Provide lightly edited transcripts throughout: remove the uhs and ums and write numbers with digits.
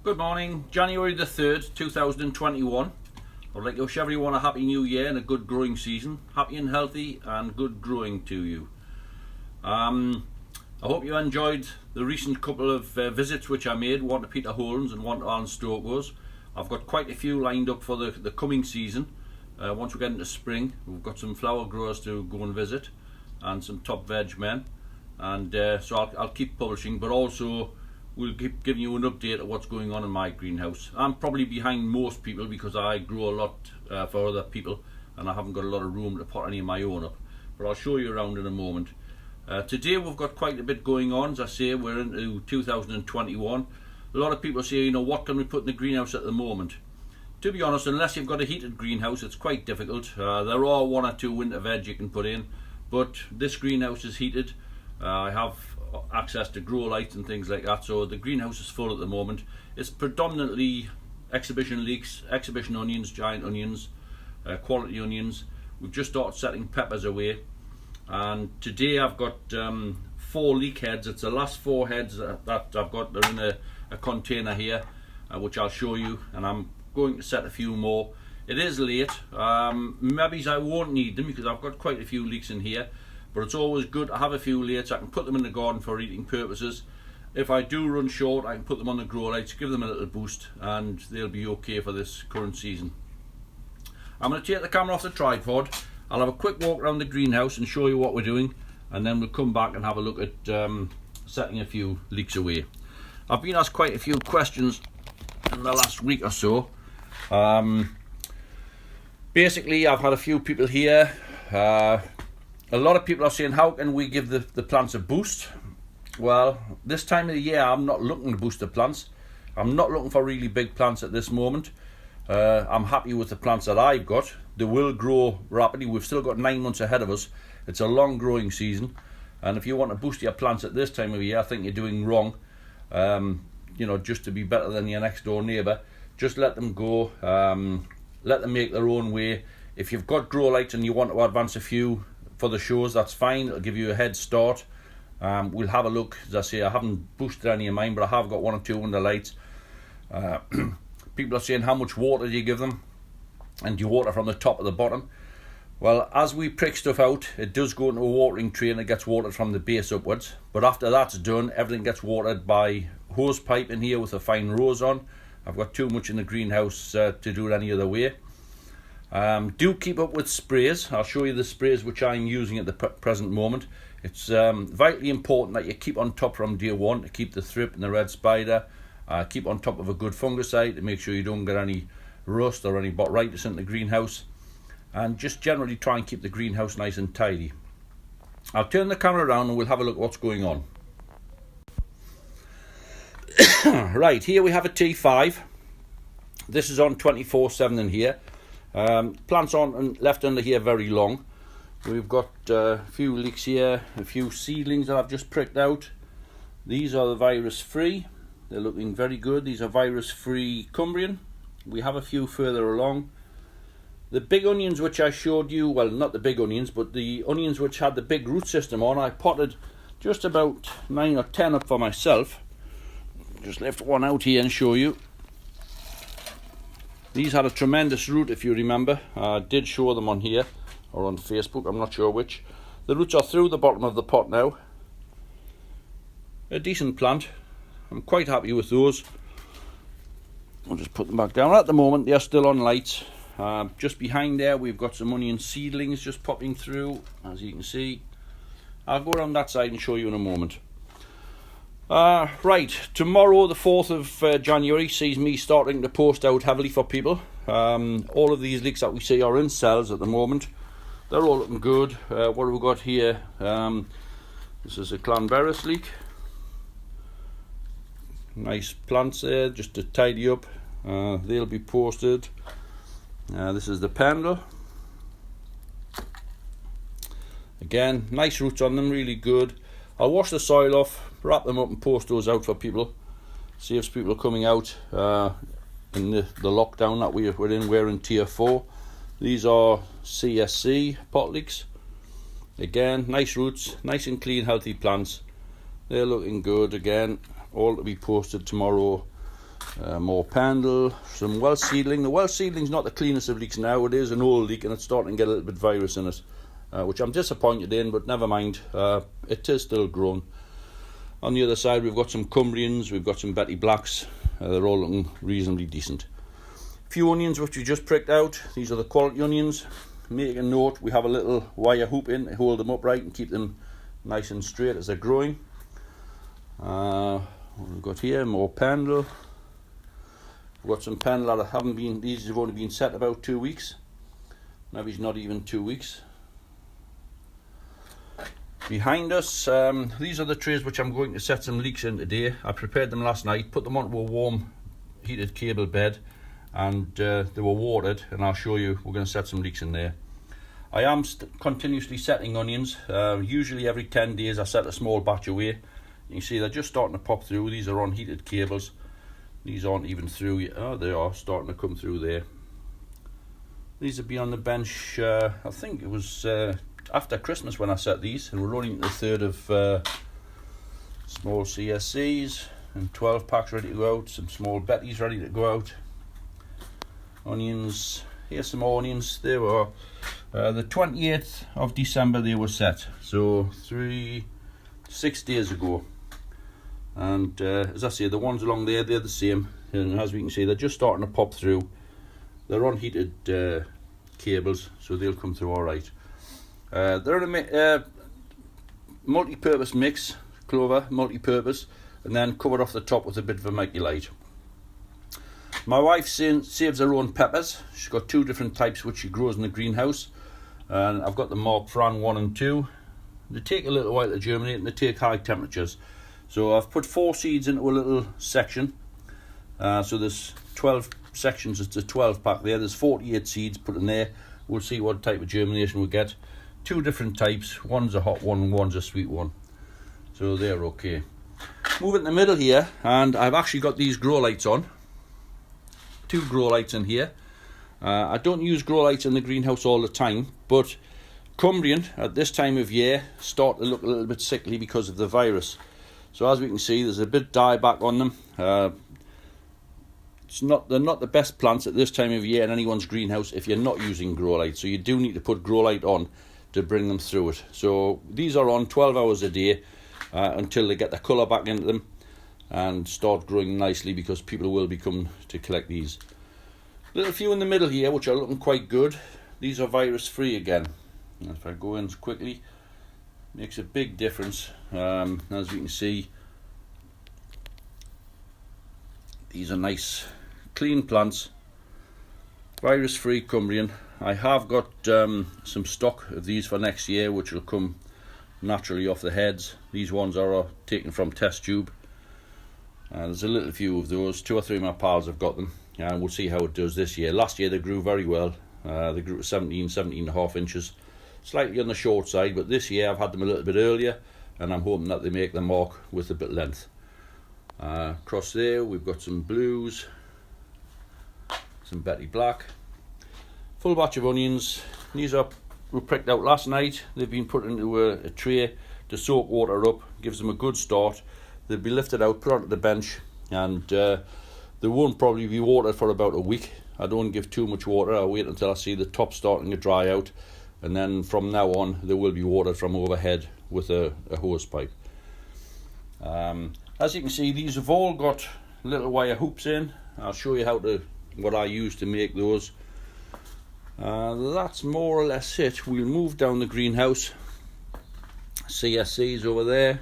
Good morning, January the 3rd, 2021. I'd like to wish everyone a happy new year and a good growing season. Happy and healthy and good growing to you. I hope you enjoyed the recent couple of visits which I made, one to Peter Holmes and one to Alan Stokoe's. I've got quite a few lined up for the coming season. Once we get into spring, we've got some flower growers to go and visit and some top veg men. And so I'll keep publishing, but also we'll keep giving you an update of what's going on in my greenhouse. I'm probably behind most people because I grow a lot for other people and I haven't got a lot of room to put any of my own up, but I'll show you around in a moment. Today we've got quite a bit going on. As I say, we're into 2021. A lot of people say, what can we put in the greenhouse at the moment? To be honest, unless you've got a heated greenhouse, it's quite difficult. There are one or two winter veg you can put in, but this greenhouse is heated. I have access to grow lights and things like that, so the greenhouse is full at the moment. It's predominantly exhibition leeks, exhibition onions, giant onions, quality onions. We've just started setting peppers away, and today I've got 4 leek heads. It's the last 4 heads that I've got. They're in a container here, which I'll show you, and I'm going to set a few more. It is late. Maybe I won't need them because I've got quite a few leeks in here, but it's always good to have a few later. So I can put them in the garden for eating purposes. If I do run short, I can put them on the grow lights, give them a little boost, and they'll be okay for this current season. I'm going to take the camera off the tripod. I'll have a quick walk around the greenhouse and show you what we're doing, and then we'll come back and have a look at setting a few leeks away. I've been asked quite a few questions in the last week or so. Basically, I've had a few people here. A lot of people are saying, how can we give the plants a boost? Well, this time of the year I'm not looking to boost the plants. I'm not looking for really big plants at this moment. I'm happy with the plants that I've got. They will grow rapidly. We've still got 9 months ahead of us. It's a long growing season, and if you want to boost your plants at this time of year, I think you're doing wrong. Just to be better than your next door neighbour, just let them go. Let them make their own way. If you've got grow lights and you want to advance a few for the shows, that's fine. It'll give you a head start. We'll have a look. As I say, I haven't boosted any of mine, but I have got 1 or 2 under lights. People are saying, how much water do you give them? And do you water from the top or the bottom? Well, as we prick stuff out, it does go into a watering tray and it gets watered from the base upwards. But after that's done, everything gets watered by hose pipe in here with a fine rose on. I've got too much in the greenhouse to do it any other way. Do keep up with sprays. I'll show you the sprays which I'm using at the present moment. It's vitally important that you keep on top from day one to keep the thrip and the red spider. Keep on top of a good fungicide to make sure you don't get any rust or any botrytis in the greenhouse. And just generally try and keep the greenhouse nice and tidy. I'll turn the camera around and we'll have a look at what's going on. Right, here we have a T5. This is on 24/7 in here. Plants on and left under here very long. We've got a few leeks here, a few seedlings that I've just pricked out. These are the virus free. They're looking very good. These are virus free Cumbrian. We have a few further along. The big onions which I showed you, well, not the big onions, but the onions which had the big root system on, I potted just about 9 or 10 up for myself. Just lift one out here and show you. These had a tremendous root, if you remember. I did show them on here or on Facebook, I'm not sure which. The roots are through the bottom of the pot now. A decent plant. I'm quite happy with those. I'll just put them back down. At the moment they're still on lights. Just behind there we've got some onion seedlings just popping through, as you can see. I'll go around that side and show you in a moment. Right, tomorrow the 4th of January sees me starting to post out heavily for people. All of these leeks that we see are in cells at the moment. They're all looking good. What have we got here? This is a Clanberis leek. Nice plants there just to tidy up. They'll be posted. This is the Pendle. Again, nice roots on them, really good. I'll wash the soil off, wrap them up and post those out for people. Saves people coming out in the lockdown that we're in. We're in tier 4. These are CSC pot leeks. Again, nice roots, nice and clean, healthy plants. They're looking good again. All to be posted tomorrow More pendle, some Welsh seedling. The Welsh seedling's not the cleanest of leeks now. It is an old leek and it's starting to get a little bit virus in it, which I'm disappointed in, but never mind. It is still grown. On the other side, we've got some Cumbrians, we've got some Betty Blacks. They're all looking reasonably decent. A few onions which we just pricked out. These are the quality onions. Make a note, we have a little wire hoop in to hold them upright and keep them nice and straight as they're growing. What we've got here, more pendle. We've got some pendle that haven't been, these have only been set about 2 weeks. Maybe it's not even 2 weeks. Behind us, these are the trays which I'm going to set some leeks in today. I prepared them last night, put them onto a warm heated cable bed, and they were watered, and I'll show you. We're going to set some leeks in there. I am continuously setting onions. Usually every 10 days I set a small batch away. You can see they're just starting to pop through. These are on heated cables. These aren't even through yet. Oh, they are starting to come through there. These will be on the bench, I think it was after Christmas when I set these, and we're running the third of small CSCs and 12 packs ready to go out. Some small Bettys ready to go out. Onions, here's some more onions. They were the 28th of December they were set, so 6 days ago. And as I say, the ones along there, they're the same, and as we can see, they're just starting to pop through. They're on heated cables, so they'll come through all right. They're a multi-purpose mix, clover, multi-purpose, and then covered off the top with a bit of vermiculite. My wife saves her own peppers. She's got 2 different types which she grows in the greenhouse, and I've got the Mark Fran 1 and 2. They take a little while to germinate and they take high temperatures. So I've put 4 seeds into a little section. So there's 12 sections, it's a 12 pack there. There's 48 seeds put in there. We'll see what type of germination we get. 2 different types. One's a hot one and one's a sweet one. So they're okay. Move it in the middle here, and I've actually got these grow lights on. 2 grow lights in here. I don't use grow lights in the greenhouse all the time, but Cumbrian at this time of year start to look a little bit sickly because of the virus. So as we can see, there's a bit dieback on them. They're not the best plants at this time of year in anyone's greenhouse if you're not using grow light. So you do need to put grow light on to bring them through it. So these are on 12 hours a day until they get the colour back into them and start growing nicely, because people will be coming to collect these. Little few in the middle here which are looking quite good. These are virus free again. And if I go in quickly, makes a big difference. As we can see, these are nice clean plants, virus free Cumbrian. I have got some stock of these for next year which will come naturally off the heads. These ones are taken from test tube. There's a little few of those. 2 or 3 of my pals have got them, and we'll see how it does this year. Last year they grew very well. They grew to 17.5 inches, slightly on the short side, but this year I've had them a little bit earlier, and I'm hoping that they make the mark with a bit length. Across there we've got some blues, some Betty Black, full batch of onions. These were pricked out last night. They've been put into a tray to soak water up, gives them a good start. They'll be lifted out, put onto the bench, and they won't probably be watered for about a week. I don't give too much water. I'll wait until I see the top starting to dry out, and then from now on they will be watered from overhead with a hose pipe. As you can see, these have all got little wire hoops in. I'll show you what I use to make those. That's more or less it. We'll move down the greenhouse. CSC's over there.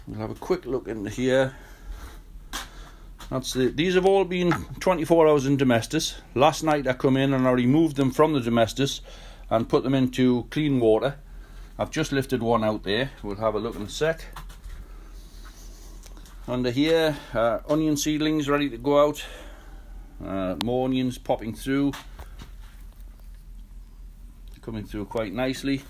We'll have a quick look into here. These have all been 24 hours in domestos. Last night I come in and I removed them from the domestos and put them into clean water. I've just lifted one out there. We'll have a look in a sec. Under here, onion seedlings ready to go out. More onions popping through. Coming through quite nicely.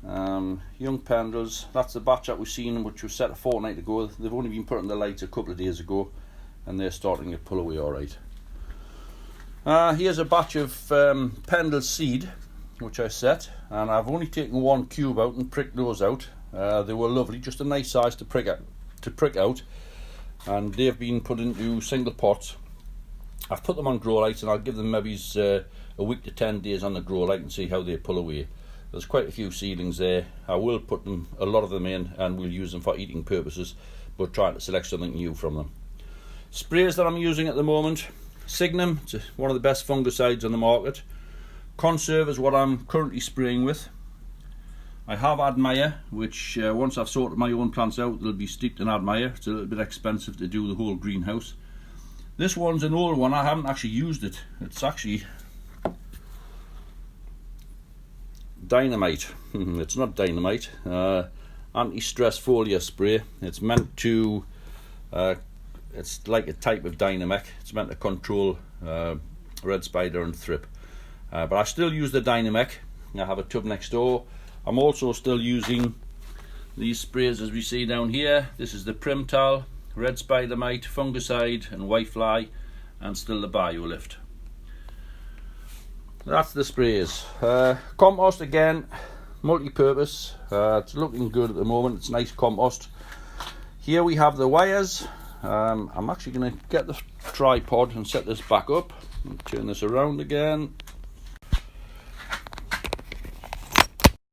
Young pendles. That's the batch that we've seen, which was set a fortnight ago. They've only been put in the lights a couple of days ago, and they're starting to pull away all right. Here's a batch of pendle seed which I set, and I've only taken 1 cube out and pricked those out. They were lovely, just a nice size to prick out. and they've been put into single pots. I've put them on grow lights, and I'll give them maybe a week to 10 days on the grow light and see how they pull away. There's quite a few seedlings there. I will put a lot of them in, and we'll use them for eating purposes, but trying to select something new from them. Sprays that I'm using at the moment: Signum, it's one of the best fungicides on the market. Conserve is what I'm currently spraying with. I have Admire, which once I've sorted my own plants out, they'll be steeped in Admire. It's a little bit expensive to do the whole greenhouse. This one's an old one. I haven't actually used it. It's actually Dynamite. It's not Dynamite. Anti-stress foliar spray. It's meant to it's like a type of Dynamic. It's meant to control red spider and thrip, but I still use the Dynamic. I have a tub next door. I'm also still using these sprays as we see down here. This is the Primtal, red spider mite, fungicide and whitefly, and still the BioLift. That's the sprays. Compost again, multi-purpose. It's looking good at the moment. It's nice compost. Here we have the wires. I'm actually going to get the tripod and set this back up and turn this around again.